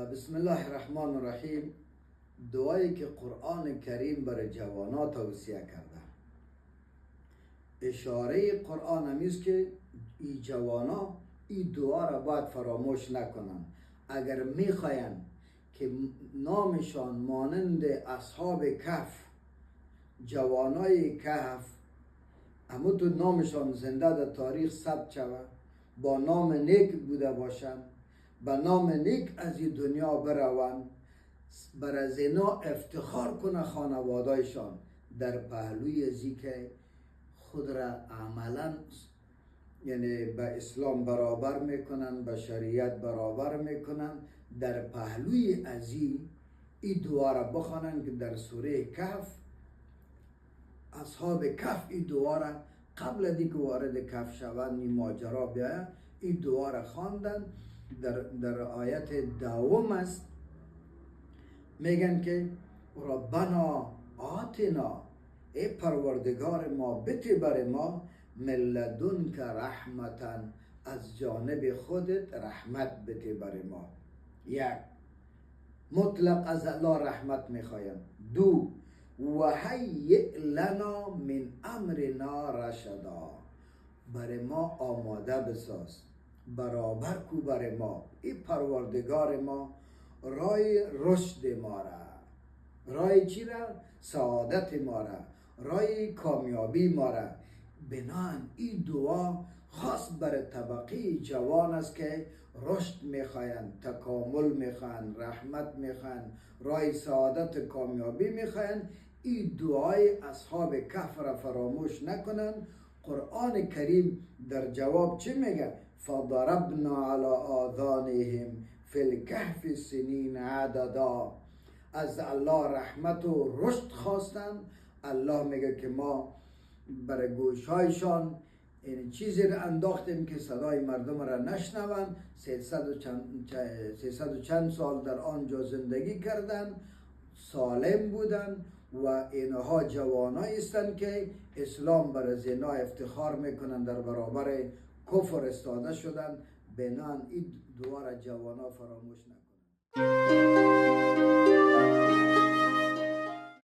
بسم الله الرحمن الرحیم. دعایی که قرآن کریم برای جوانان توصیه کرده. اشاره قرآن همیست که این جوانا این دعا را باید فراموش نکنن. اگر میخواین که نامشان مانند اصحاب کهف، جوانای کهف، همونطور نامشان زنده در تاریخ ثبت شود، با نام نیک بوده باشند، به نام نیک از این دنیا بروند، بر از اینا افتخار کنه خانوادهشان در پهلوی ازی که خود را عملا یعنی به اسلام برابر میکنن، به شریعت برابر میکنن. در پهلوی ازی این دعا را بخوانن که در سوره کهف اصحاب کهف این دعا را قبل از اینکه وارد کهف شوند، این ماجرا بیاید، این دعا را خواندن. در آیت دوم است، میگن که ربنا آتنا، ای پروردگار ما بده بر ما من لدنک رحمتا، از جانب خودت رحمت بده بر ما. یک، مطلق از الله رحمت میخوایم. دو، و هیئ لنا من امرنا رشدا، بر ما آماده بساز، برابر کو بر ما ای پروردگار ما رای رشد ما را، رای چی را؟ سعادت ما را، رای کامیابی ما را. بنان این دعا خاص بر طبقه جوان است که رشد میخواین، تکامل میخواین، رحمت میخواین، رای سعادت کامیابی میخواین. این دعای اصحاب کهف را فراموش نکنن. قرآن کریم در جواب چه میگه؟ فضربنا علی آذانهم فی الکهف سنین عددا. از الله رحمت و رشد خواستن. الله میگه که ما برای گوشهایشان این چیزی را انداختیم که صدای مردم را نشنوند. 300 و چند سال در آنجا زندگی کردند، سالم بودند و اینها جوانایی هستند که اسلام بر زنا افتخار میکنن، در برابر کفر استاده شدن. بنان این دعا را جوانا فراموش نکنند.